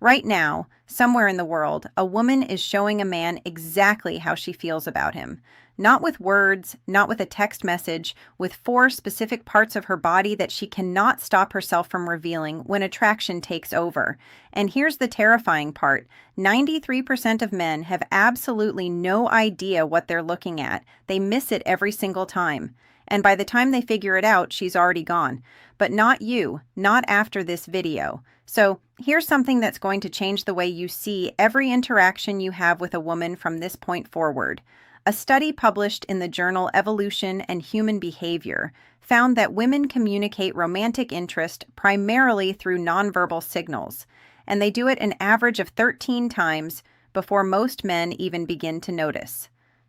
Right now, somewhere in the world, a woman is showing a man exactly how she feels about him. Not with words, not with a text message, with four specific parts of her body that she cannot stop herself from revealing when attraction takes over. And here's the terrifying part: 93% of men have absolutely no idea what they're looking at. They miss it every single time. And by the time they figure it out, she's already gone. But not you, not after this video. So here's something that's going to change the way you see every interaction you have with a woman from this point forward. A study published in the journal Evolution and Human Behavior found that women communicate romantic interest primarily through nonverbal signals, and they do it an average of 13 times before most men even begin to notice.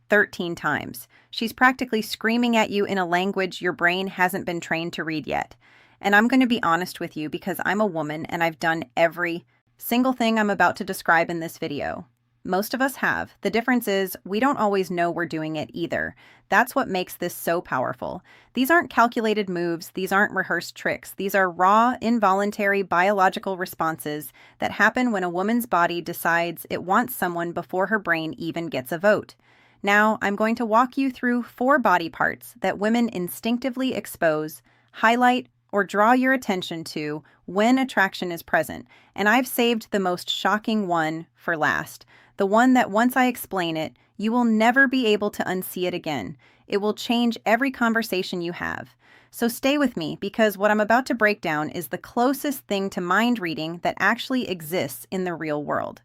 13 times. She's practically screaming at you in a language your brain hasn't been trained to read yet. And I'm going to be honest with you because I'm a woman and I've done every single thing I'm about to describe in this video. Most of us have. The difference is we don't always know we're doing it either. That's what makes this so powerful. These aren't calculated moves. These aren't rehearsed tricks. These are raw, involuntary biological responses that happen when a woman's body decides it wants someone before her brain even gets a vote. Now, I'm going to walk you through 4 body parts that women instinctively expose, highlight, or draw your attention to when attraction is present. And I've saved the most shocking one for last. The one that once I explain it, you will never be able to unsee it again. It will change every conversation you have. So stay with me because what I'm about to break down is the closest thing to mind reading that actually exists in the real world.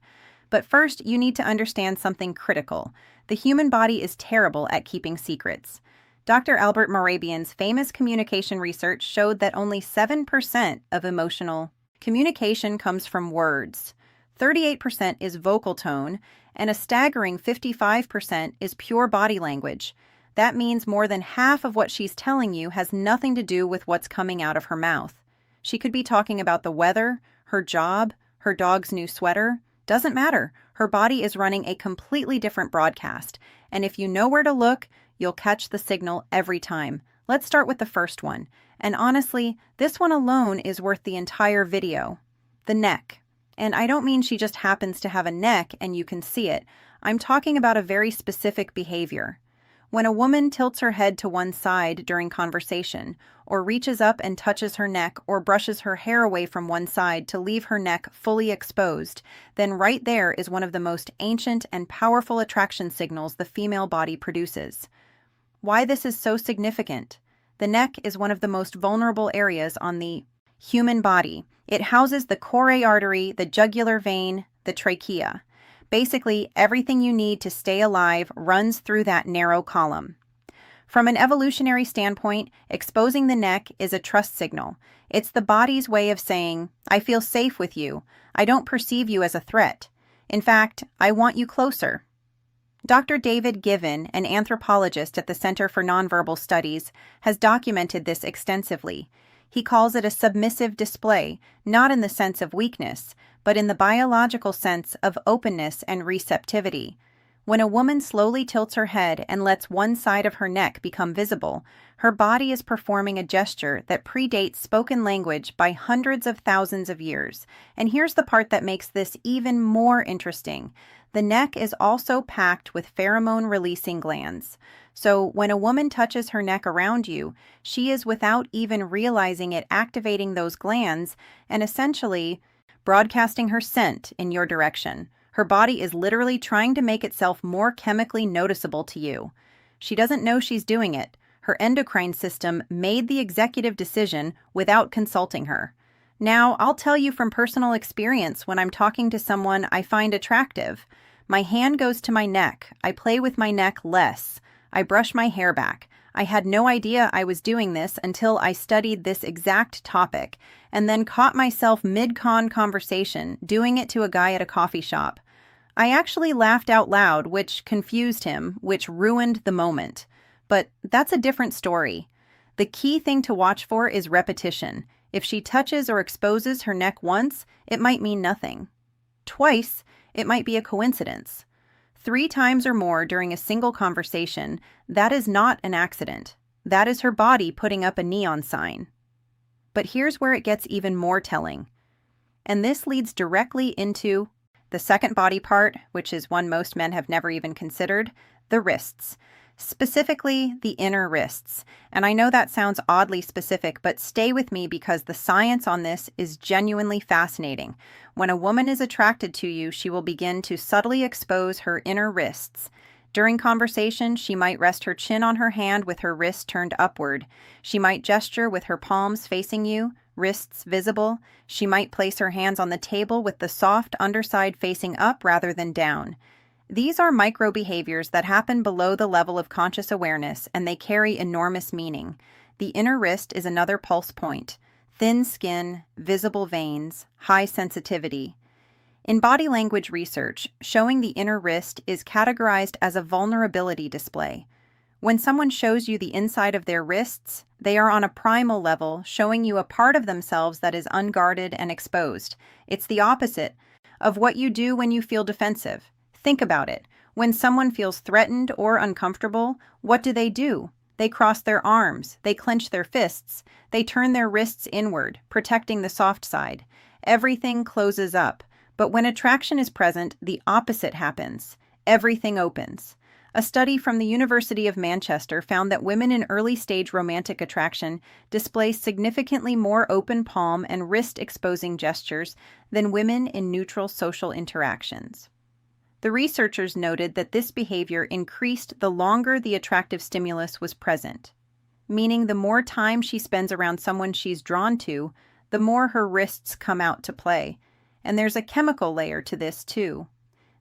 But first, you need to understand something critical. The human body is terrible at keeping secrets. Dr. Albert Morabian's famous communication research showed that only 7% of emotional communication comes from words, 38% is vocal tone, and a staggering 55% is pure body language. That means more than half of what she's telling you has nothing to do with what's coming out of her mouth. She could be talking about the weather, her job, her dog's new sweater. Doesn't matter. Her body is running a completely different broadcast. And if you know where to look, you'll catch the signal every time. Let's start with the first one. And honestly, this one alone is worth the entire video. The neck. And I don't mean she just happens to have a neck and you can see it. I'm talking about a very specific behavior. When a woman tilts her head to one side during conversation, or reaches up and touches her neck or brushes her hair away from one side to leave her neck fully exposed, then right there is one of the most ancient and powerful attraction signals the female body produces. Why this is so significant? The neck is one of the most vulnerable areas on the human body. It houses the choric artery, the jugular vein, the trachea. Basically, everything you need to stay alive runs through that narrow column. From an evolutionary standpoint, exposing the neck is a trust signal. It's the body's way of saying, I feel safe with you. I don't perceive you as a threat. In fact, I want you closer. Dr. David Given, an anthropologist at the Center for Nonverbal Studies, has documented this extensively. He calls it a submissive display, not in the sense of weakness, but in the biological sense of openness and receptivity. When a woman slowly tilts her head and lets one side of her neck become visible, her body is performing a gesture that predates spoken language by hundreds of thousands of years. And here's the part that makes this even more interesting. The neck is also packed with pheromone-releasing glands. So when a woman touches her neck around you, she is, without even realizing it, activating those glands and essentially broadcasting her scent in your direction. Her body is literally trying to make itself more chemically noticeable to you. She doesn't know she's doing it. Her endocrine system made the executive decision without consulting her. Now, I'll tell you from personal experience when I'm talking to someone I find attractive. My hand goes to my neck. I play with my neck less. I brush my hair back. I had no idea I was doing this until I studied this exact topic and then caught myself mid-con conversation doing it to a guy at a coffee shop. I actually laughed out loud, which confused him, which ruined the moment. But that's a different story. The key thing to watch for is repetition. If she touches or exposes her neck once, it might mean nothing. Twice, it might be a coincidence. 3 times or more during a single conversation, that is not an accident. That is her body putting up a neon sign. But here's where it gets even more telling. And this leads directly into the second body part, which is one most men have never even considered, the wrists. Specifically, the inner wrists. And I know that sounds oddly specific, but stay with me because the science on this is genuinely fascinating. When a woman is attracted to you, she will begin to subtly expose her inner wrists. During conversation, she might rest her chin on her hand with her wrist turned upward. She might gesture with her palms facing you, wrists visible. She might place her hands on the table with the soft underside facing up rather than down. These are micro behaviors that happen below the level of conscious awareness, and they carry enormous meaning. The inner wrist is another pulse point. Thin skin, visible veins, high sensitivity. In body language research, showing the inner wrist is categorized as a vulnerability display. When someone shows you the inside of their wrists, they are on a primal level, showing you a part of themselves that is unguarded and exposed. It's the opposite of what you do when you feel defensive. Think about it. When someone feels threatened or uncomfortable, what do? They cross their arms, they clench their fists, they turn their wrists inward, protecting the soft side. Everything closes up. But when attraction is present, the opposite happens. Everything opens. A study from the University of Manchester found that women in early-stage romantic attraction display significantly more open palm and wrist-exposing gestures than women in neutral social interactions. The researchers noted that this behavior increased the longer the attractive stimulus was present, meaning the more time she spends around someone she's drawn to, the more her wrists come out to play. And there's a chemical layer to this too.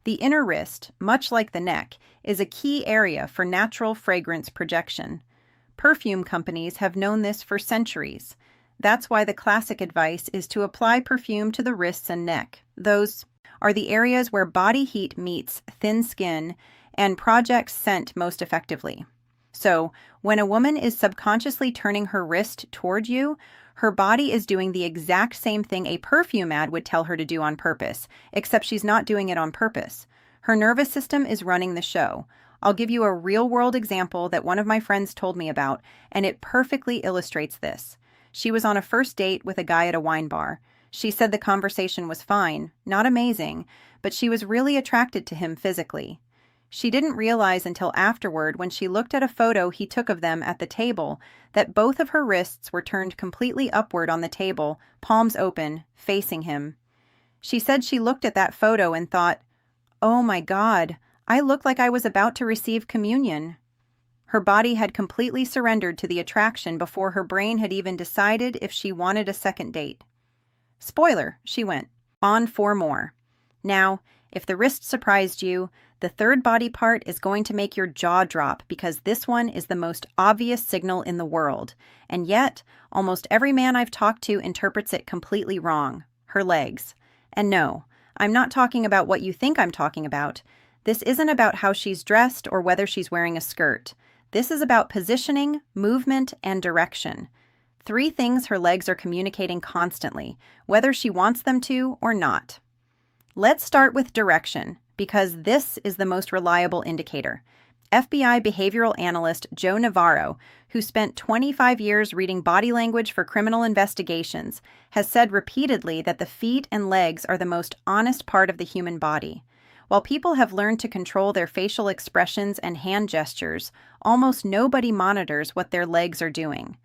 The inner wrist, much like the neck, is a key area for natural fragrance projection. Perfume companies have known this for centuries. That's why the classic advice is to apply perfume to the wrists and neck. Those are the areas where body heat meets thin skin and projects scent most effectively. So, when a woman is subconsciously turning her wrist toward you, her body is doing the exact same thing a perfume ad would tell her to do on purpose, except she's not doing it on purpose. Her nervous system is running the show. I'll give you a real-world example that one of my friends told me about, and it perfectly illustrates this. She was on a first date with a guy at a wine bar. She said the conversation was fine, not amazing, but she was really attracted to him physically. She didn't realize until afterward, when she looked at a photo he took of them at the table, that both of her wrists were turned completely upward on the table, palms open, facing him. She said she looked at that photo and thought, "Oh my God, I look like I was about to receive communion." Her body had completely surrendered to the attraction before her brain had even decided if she wanted a second date. Spoiler, she went on for more. Now, if the wrist surprised you, the third body part is going to make your jaw drop because this one is the most obvious signal in the world. And yet, almost every man I've talked to interprets it completely wrong. Her legs. And no, I'm not talking about what you think I'm talking about. This isn't about how she's dressed or whether she's wearing a skirt. This is about positioning, movement, and direction. 3 things her legs are communicating constantly, whether she wants them to or not. Let's start with direction, because this is the most reliable indicator. FBI behavioral analyst Joe Navarro, who spent 25 years reading body language for criminal investigations, has said repeatedly that the feet and legs are the most honest part of the human body. While people have learned to control their facial expressions and hand gestures, almost nobody monitors what their legs are doing.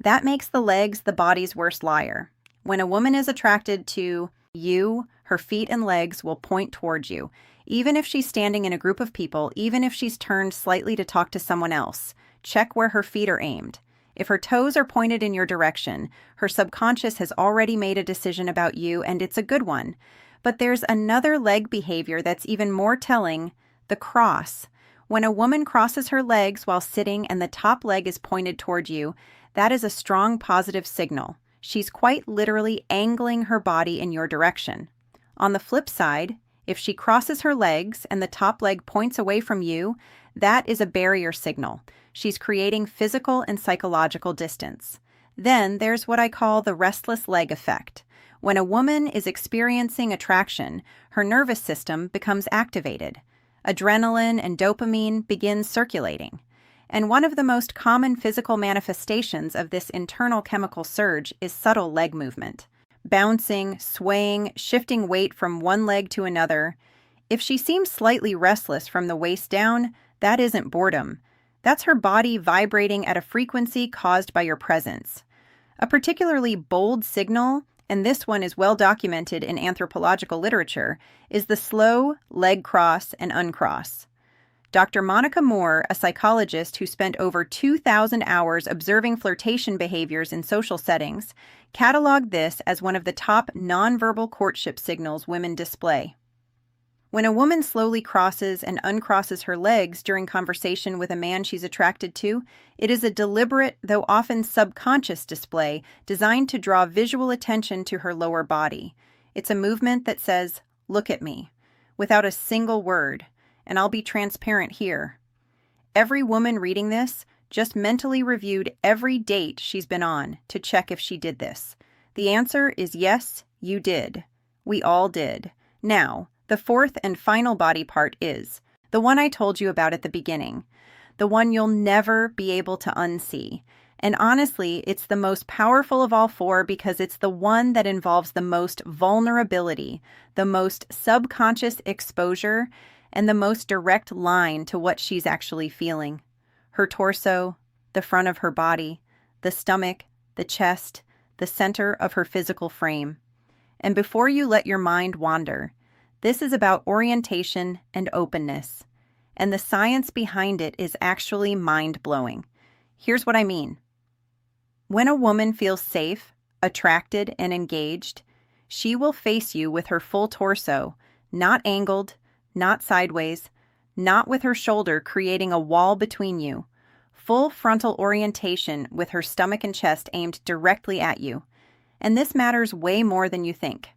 That makes the legs the body's worst liar. When a woman is attracted to you, her feet and legs will point towards you, even if she's standing in a group of people, even if she's turned slightly to talk to someone else. Check where her feet are aimed. If her toes are pointed in your direction, her subconscious has already made a decision about you, and it's a good one. But there's another leg behavior that's even more telling, the cross. When a woman crosses her legs while sitting and the top leg is pointed toward you, that is a strong positive signal. She's quite literally angling her body in your direction. On the flip side, if she crosses her legs and the top leg points away from you, that is a barrier signal. She's creating physical and psychological distance. Then there's what I call the restless leg effect. When a woman is experiencing attraction, her nervous system becomes activated. Adrenaline and dopamine begin circulating. And one of the most common physical manifestations of this internal chemical surge is subtle leg movement. bouncing, swaying, shifting weight from one leg to another. If she seems slightly restless from the waist down, that isn't boredom. That's her body vibrating at a frequency caused by your presence. A particularly bold signal, and this one is well documented in anthropological literature, is the slow leg cross and uncross. Dr. Monica Moore, a psychologist who spent over 2,000 hours observing flirtation behaviors in social settings, cataloged this as one of the top nonverbal courtship signals women display. When a woman slowly crosses and uncrosses her legs during conversation with a man she's attracted to, it is a deliberate, though often subconscious display designed to draw visual attention to her lower body. It's a movement that says, "Look at me," without a single word, and I'll be transparent here. Every woman reading this just mentally reviewed every date she's been on to check if she did this. The answer is yes, you did. We all did. Now, the fourth and final body part is the one I told you about at the beginning, the one you'll never be able to unsee. And honestly, it's the most powerful of all four because it's the one that involves the most vulnerability, the most subconscious exposure, and the most direct line to what she's actually feeling. Her torso, the front of her body, the stomach, the chest, the center of her physical frame. And before you let your mind wander, this is about orientation and openness, and the science behind it is actually mind-blowing. Here's what I mean. When a woman feels safe, attracted, and engaged, she will face you with her full torso, not angled, not sideways, not with her shoulder creating a wall between you. Full frontal orientation with her stomach and chest aimed directly at you. And this matters way more than you think.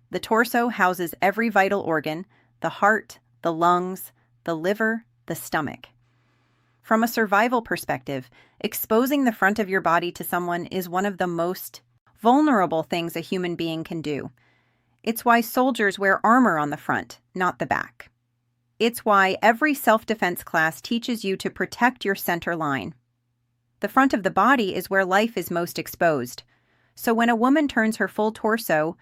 The torso houses every vital organ, the heart, the lungs, the liver, the stomach. From a survival perspective, exposing the front of your body to someone is one of the most vulnerable things a human being can do. It's why soldiers wear armor on the front, not the back. It's why every self-defense class teaches you to protect your center line. The front of the body is where life is most exposed. So when a woman turns her full torso,